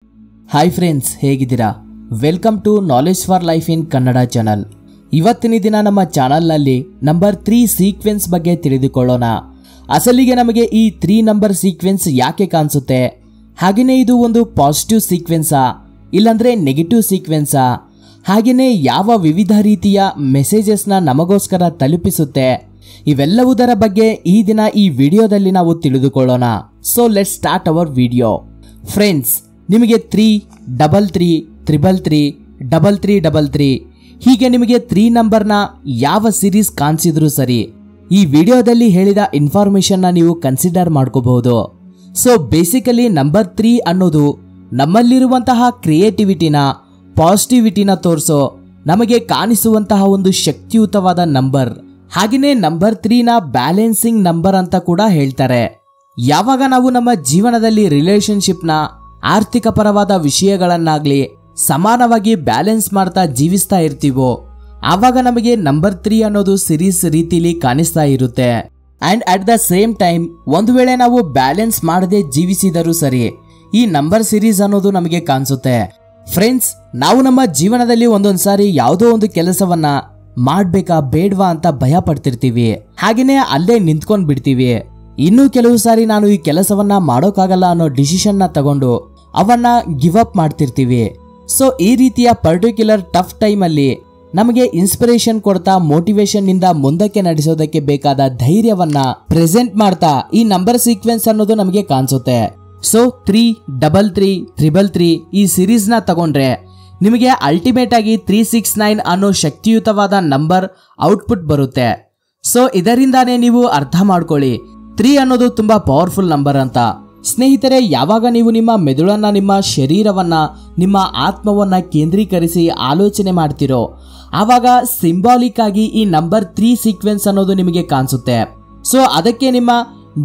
Hi friends, ಹೇಗಿದ್ದೀರಾ? Welcome to knowledge for life in Kannada channel. ಇವತ್ತಿನ ದಿನ ನಮ್ಮ ಚಾನಲ್ನಲ್ಲಿ ನಂಬರ್ 3 ಸೀಕ್ವೆನ್ಸ್ ಬಗ್ಗೆ ತಿಳಿದುಕೊಳ್ಳೋಣ. ಅಸಲಿಗೆ ನಮಗೆ ಈ 3 ನಂಬರ್ ಸೀಕ್ವೆನ್ಸ್ ಯಾಕೆ ಕಾಣಿಸುತ್ತೆ, ಹಾಗೆಯೇ ಇದು ಒಂದು ಪಾಸಿಟಿವ್ ಸೀಕ್ವೆನ್ಸಾ ಇಲ್ಲಾಂದ್ರೆ ನೆಗೆಟಿವ್ ಸೀಕ್ವೆನ್ಸಾ, ಹಾಗೆಯೇ ಯಾವ ವಿವಿಧ ರೀತಿಯ ಮೆಸೇಜಸ್ನ ನಮಗೋಸ್ಕರ ತಲುಪಿಸುತ್ತೆ, ಇವೆಲ್ಲವುದರ ಬಗ್ಗೆ ಈ ದಿನ ಈ ವಿಡಿಯೋದಲ್ಲಿ ನಾವು ತಿಳಿದುಕೊಳ್ಳೋಣ. So let's start hour video. Friends, ನಿಮಗೆ 3, 33, 333, 3333 ಹೀಗೆ ನಿಮಗೆ 3 ನಂಬರ್ನ ಯಾವ ಸೀರೀಸ್ ಕಾಣಿಸಿದ್ರು ಸರಿ, ಈ ವಿಡಿಯೋದಲ್ಲಿ ಹೇಳಿದ ಇನ್ಫಾರ್ಮೇಶನ್ನ ನೀವು ಕನ್ಸಿಡರ್ ಮಾಡ್ಕೋಬಹುದು. ಸೊ ಬೇಸಿಕಲಿ ನಂಬರ್ 3 ಅನ್ನೋದು ನಮ್ಮಲ್ಲಿರುವಂತಹ ಕ್ರಿಯೇಟಿವಿಟಿನ, ಪಾಸಿಟಿವಿಟಿನ ತೋರಿಸೋ ನಮಗೆ ಕಾಣಿಸುವಂತಹ ಒಂದು ಶಕ್ತಿಯುತವಾದ ನಂಬರ್. ಹಾಗೆಯೇ ನಂಬರ್ 3ನ ಬ್ಯಾಲೆನ್ಸಿಂಗ್ ನಂಬರ್ ಅಂತ ಕೂಡ ಹೇಳ್ತಾರೆ. ಯಾವಾಗ ನಾವು ನಮ್ಮ ಜೀವನದಲ್ಲಿ ರಿಲೇಶನ್ಶಿಪ್ನ, ಆರ್ಥಿಕ ಪರವಾದ ವಿಷಯಗಳನ್ನಾಗ್ಲಿ ಸಮಾನವಾಗಿ ಬ್ಯಾಲೆನ್ಸ್ ಮಾಡ್ತಾ ಜೀವಿಸ್ತಾ ಇರ್ತೀವೋ, ಆವಾಗ ನಮಗೆ ನಂಬರ್ 3 ಅನ್ನೋದು ಸಿರೀಸ್ ರೀತಿಲಿ ಕಾಣಿಸ್ತಾ ಇರುತ್ತೆ. And at the same time ಒಂದು ವೇಳೆ ನಾವು ಬ್ಯಾಲೆನ್ಸ್ ಮಾಡದೆ ಜೀವಿಸಿದರೂ ಸರಿ, ಈ ನಂಬರ್ ಸಿರೀಸ್ ಅನ್ನೋದು ನಮಗೆ ಕಾಣಿಸುತ್ತೆ. ಫ್ರೆಂಡ್ಸ್, ನಾವು ನಮ್ಮ ಜೀವನದಲ್ಲಿ ಒಂದೊಂದ್ಸಾರಿ ಯಾವುದೋ ಒಂದು ಕೆಲಸವನ್ನ ಮಾಡ್ಬೇಕಾ ಬೇಡ್ವಾ ಅಂತ ಭಯ ಪಡ್ತಿರ್ತೀವಿ, ಹಾಗೇನೆ ಅಲ್ಲೇ ನಿಂತ್ಕೊಂಡ್ ಬಿಡ್ತೀವಿ. ಇನ್ನು ಕೆಲವು ಸಾರಿ ನಾನು ಈ ಕೆಲಸವನ್ನ ಮಾಡೋಕ್ಕಾಗಲ್ಲ ಅನ್ನೋ ಡಿಸಿಷನ್ ನ ತಗೊಂಡು ಅವನ್ನ ಗಿವ್ ಅಪ್ ಮಾಡ್ತಿರ್ತೀವಿ. ಸೊ ಈ ರೀತಿಯ ಪರ್ಟಿಕ್ಯುಲರ್ ಟಫ್ ಟೈಮ್ ಅಲ್ಲಿ ನಮಗೆ ಇನ್ಸ್ಪಿರೇಷನ್ ಕೊಡ್ತಾ, ಮೋಟಿವೇಶನ್ ನಿಂದ ಮುಂದಕ್ಕೆ ನಡೆಸೋದಕ್ಕೆ ಬೇಕಾದ ಧೈರ್ಯವನ್ನ ಪ್ರೆಸೆಂಟ್ ಮಾಡ್ತಾ ಈ ನಂಬರ್ ಸೀಕ್ವೆನ್ಸ್ ಅನ್ನೋದು ನಮಗೆ ಕಾಣಿಸುತ್ತೆ. ಸೊ 3, 33, 333 ಈ ಸೀರೀಸ್ ನ ತಗೊಂಡ್ರೆ ನಿಮಗೆ ಅಲ್ಟಿಮೇಟ್ ಆಗಿ 369 ಅನ್ನೋ ಶಕ್ತಿಯುತವಾದ ನಂಬರ್ ಔಟ್ಪುಟ್ ಬರುತ್ತೆ. ಸೊ ಇದರಿಂದಾನೇ ನೀವು ಅರ್ಥ ಮಾಡ್ಕೊಳ್ಳಿ 3 ಅನ್ನೋದು ತುಂಬಾ ಪವರ್ಫುಲ್ ನಂಬರ್ ಅಂತ. ಸ್ನೇಹಿತರೆ, ಯಾವಾಗ ನೀವು ನಿಮ್ಮ ಮೆದುಳನ್ನ, ನಿಮ್ಮ ಶರೀರವನ್ನ, ನಿಮ್ಮ ಆತ್ಮವನ್ನ ಕೇಂದ್ರೀಕರಿಸಿ ಆಲೋಚನೆ ಮಾಡ್ತಿರೋ, ಆವಾಗ ಸಿಂಬಾಲಿಕ್ ಆಗಿ ಈ ನಂಬರ್ 3 ಸೀಕ್ವೆನ್ಸ್ ಅನ್ನೋದು ನಿಮಗೆ ಕಾಣಿಸುತ್ತೆ. ಸೊ ಅದಕ್ಕೆ ನಿಮ್ಮ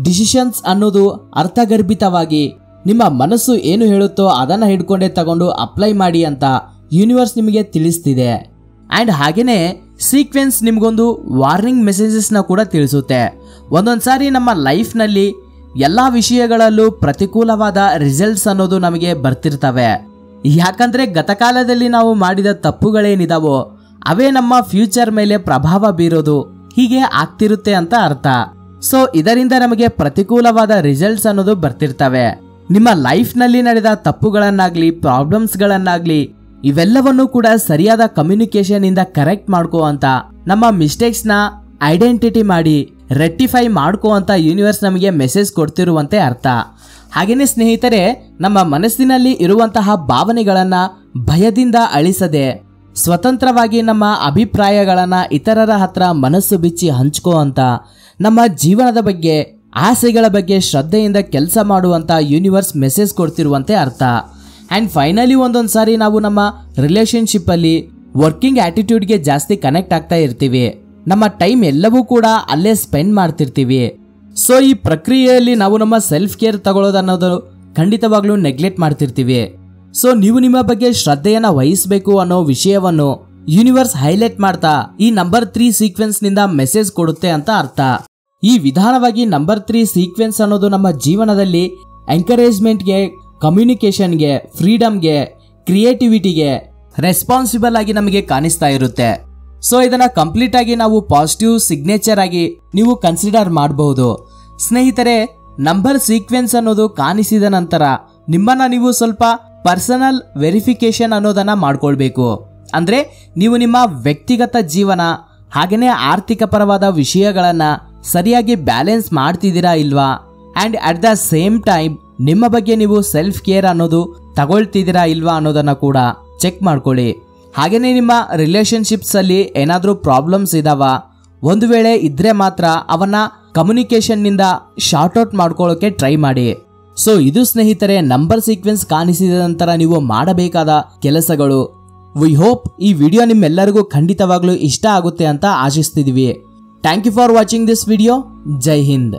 ಡಿಸಿಷನ್ಸ್ ಅನ್ನೋದು ಅರ್ಥಗರ್ಭಿತವಾಗಿ ನಿಮ್ಮ ಮನಸ್ಸು ಏನು ಹೇಳುತ್ತೋ ಅದನ್ನ ಹಿಡ್ಕೊಂಡೇ ತಗೊಂಡು ಅಪ್ಲೈ ಮಾಡಿ ಅಂತ ಯೂನಿವರ್ಸ್ ನಿಮಗೆ ತಿಳಿಸ್ತಿದೆ. ಅಂಡ್ ಹಾಗೇನೆ ಸೀಕ್ವೆನ್ಸ್ ನಿಮ್ಗೊಂದು ವಾರ್ನಿಂಗ್ ಮೆಸೇಜಸ್ ನ ಕೂಡ ತಿಳಿಸುತ್ತೆ. ಒಂದೊಂದ್ಸಾರಿ ನಮ್ಮ ಲೈಫ್ ನಲ್ಲಿ ಎಲ್ಲಾ ವಿಷಯಗಳಲ್ಲೂ ಪ್ರತಿಕೂಲವಾದ ರಿಸಲ್ಟ್ಸ್ ಅನ್ನೋದು ನಮಗೆ ಬರ್ತಿರ್ತವೆ. ಯಾಕಂದ್ರೆ ಗತಕಾಲದಲ್ಲಿ ನಾವು ಮಾಡಿದ ತಪ್ಪುಗಳೇನಿದಾವೋ ಅವೇ ನಮ್ಮ ಫ್ಯೂಚರ್ ಮೇಲೆ ಪ್ರಭಾವ ಬೀರೋದು ಹೀಗೆ ಆಗ್ತಿರುತ್ತೆ ಅಂತ ಅರ್ಥ. ಸೊ ಇದರಿಂದ ನಮಗೆ ಪ್ರತಿಕೂಲವಾದ ರಿಸಲ್ಟ್ಸ್ ಅನ್ನೋದು ಬರ್ತಿರ್ತವೆ. ನಿಮ್ಮ ಲೈಫ್ ನಲ್ಲಿ ನಡೆದ ತಪ್ಪುಗಳನ್ನಾಗ್ಲಿ, ಪ್ರಾಬ್ಲಮ್ಸ್ ಗಳನ್ನಾಗ್ಲಿ, ಇವೆಲ್ಲವನ್ನೂ ಕೂಡ ಸರಿಯಾದ ಕಮ್ಯುನಿಕೇಶನ್ ಇಂದ ಕರೆಕ್ಟ್ ಮಾಡ್ಕೋ ಅಂತ, ನಮ್ಮ ಮಿಸ್ಟೇಕ್ಸ್ ನ ಐಡೆಂಟಿಟಿ ಮಾಡಿ ರೆಕ್ಟಿಫೈ ಮಾಡ್ಕೋ ಅಂತ ಯೂನಿವರ್ಸ್ ನಮಗೆ ಮೆಸೇಜ್ ಕೊಡ್ತಿರುವಂತೆ ಅರ್ಥ. ಹಾಗೇನೆ ಸ್ನೇಹಿತರೆ, ನಮ್ಮ ಮನಸ್ಸಿನಲ್ಲಿ ಇರುವಂತಹ ಭಾವನೆಗಳನ್ನ ಭಯದಿಂದ ಅಳಿಸದೆ ಸ್ವತಂತ್ರವಾಗಿ ನಮ್ಮ ಅಭಿಪ್ರಾಯಗಳನ್ನ ಇತರರ ಹತ್ರ ಮನಸ್ಸು ಬಿಚ್ಚಿ ಹಂಚ್ಕೋ ಅಂತ, ನಮ್ಮ ಜೀವನದ ಬಗ್ಗೆ, ಆಸೆಗಳ ಬಗ್ಗೆ ಶ್ರದ್ಧೆಯಿಂದ ಕೆಲಸ ಮಾಡುವಂತ ಯೂನಿವರ್ಸ್ ಮೆಸೇಜ್ ಕೊಡ್ತಿರುವಂತೆ ಅರ್ಥ. ಅಂಡ್ ಫೈನಲಿ ಒಂದೊಂದ್ಸಾರಿ ನಾವು ನಮ್ಮ ರಿಲೇಶನ್ಶಿಪ್ ಅಲ್ಲಿ ವರ್ಕಿಂಗ್ ಆಟಿಟ್ಯೂಡ್ಗೆ ಜಾಸ್ತಿ ಕನೆಕ್ಟ್ ಆಗ್ತಾ ಇರ್ತೀವಿ. ನಮ್ಮ ಟೈಮ್ ಎಲ್ಲವೂ ಕೂಡ ಅಲ್ಲೇ ಸ್ಪೆಂಡ್ ಮಾಡ್ತಿರ್ತೀವಿ. ಸೊ ಈ ಪ್ರಕ್ರಿಯೆಯಲ್ಲಿ ನಾವು ನಮ್ಮ ಸೆಲ್ಫ್ ಕೇರ್ ತಗೊಳ್ಳೋದನ್ನೋದು ಖಂಡಿತವಾಗ್ಲೂ ನೆಗ್ಲೆಕ್ಟ್ ಮಾಡ್ತಿರ್ತೀವಿ. ಸೊ ನೀವು ನಿಮ್ಮ ಬಗ್ಗೆ ಶ್ರದ್ಧೆಯನ್ನ ವಹಿಸಬೇಕು ಅನ್ನೋ ವಿಷಯವನ್ನು ಯೂನಿವರ್ಸ್ ಹೈಲೈಟ್ ಮಾಡ್ತಾ ಈ ನಂಬರ್ 3 ಸೀಕ್ವೆನ್ಸ್ ನಿಂದ ಮೆಸೇಜ್ ಕೊಡುತ್ತೆ ಅಂತ ಅರ್ಥ. ಈ ವಿಧಾನವಾಗಿ ನಂಬರ್ 3 ಸೀಕ್ವೆನ್ಸ್ ಅನ್ನೋದು ನಮ್ಮ ಜೀವನದಲ್ಲಿ ಎಂಕರೇಜ್ಮೆಂಟ್ಗೆ, ಕಮ್ಯುನಿಕೇಶನ್ಗೆ, ಫ್ರೀಡಮ್ಗೆ, ಕ್ರಿಯೇಟಿವಿಟಿಗೆ ರೆಸ್ಪಾನ್ಸಿಬಲ್ ಆಗಿ ನಮಗೆ ಕಾಣಿಸ್ತಾ ಇರುತ್ತೆ. ಸೊ ಇದನ್ನ ಕಂಪ್ಲೀಟ್ ಆಗಿ ನಾವು ಪಾಸಿಟಿವ್ ಸಿಗ್ನೇಚರ್ ಆಗಿ ನೀವು ಕನ್ಸಿಡರ್ ಮಾಡಬಹುದು. ಸ್ನೇಹಿತರೆ, ನಂಬರ್ ಸೀಕ್ವೆನ್ಸ್ ಅನ್ನೋದು ಕಾಣಿಸಿದ ನಂತರ ನಿಮ್ಮನ್ನ ನೀವು ಸ್ವಲ್ಪ ಪರ್ಸನಲ್ ವೆರಿಫಿಕೇಶನ್ ಅನ್ನೋದನ್ನ ಮಾಡ್ಕೊಳ್ಬೇಕು. ಅಂದ್ರೆ ನೀವು ನಿಮ್ಮ ವ್ಯಕ್ತಿಗತ ಜೀವನ ಹಾಗೇನೆ ಆರ್ಥಿಕ ಪರವಾದ ವಿಷಯಗಳನ್ನ ಸರಿಯಾಗಿ ಬ್ಯಾಲೆನ್ಸ್ ಮಾಡ್ತಿದ್ದೀರಾ ಇಲ್ವಾ, and at the same time ನಿಮ್ಮ ಬಗ್ಗೆ ನೀವು ಸೆಲ್ಫ್ ಕೇರ್ ಅನ್ನೋದು ತಗೊಳ್ತಿದ್ದೀರಾ ಇಲ್ವಾ ಅನ್ನೋದನ್ನ ಕೂಡ ಚೆಕ್ ಮಾಡ್ಕೊಳ್ಳಿ. ಹಾಗೇನೆ ನಿಮ್ಮ ರಿಲೇಶನ್ಶಿಪ್ಸ್ ಅಲ್ಲಿ ಏನಾದ್ರೂ ಪ್ರಾಬ್ಲಮ್ಸ್ ಇದಾವ, ಒಂದು ವೇಳೆ ಇದ್ರೆ ಮಾತ್ರ ಅವನ್ನ ಕಮ್ಯುನಿಕೇಶನ್ ನಿಂದ ಶಾರ್ಟ್ ಔಟ್ ಮಾಡ್ಕೊಳ್ಳೋಕೆ ಟ್ರೈ ಮಾಡಿ. ಸೊ ಇದು ಸ್ನೇಹಿತರೆ ನಂಬರ್ ಸೀಕ್ವೆನ್ಸ್ ಕಾಣಿಸಿದ ನಂತರ ನೀವು ಮಾಡಬೇಕಾದ ಕೆಲಸಗಳು. ವಿ ಹೋಪ್ ಈ ವಿಡಿಯೋ ನಿಮ್ಮೆಲ್ಲರಿಗೂ ಖಂಡಿತವಾಗ್ಲೂ ಇಷ್ಟ ಆಗುತ್ತೆ ಅಂತ ಆಶಿಸ್ತಿದೀವಿ. Thank you for watching this video. ಜೈ ಹಿಂದ್.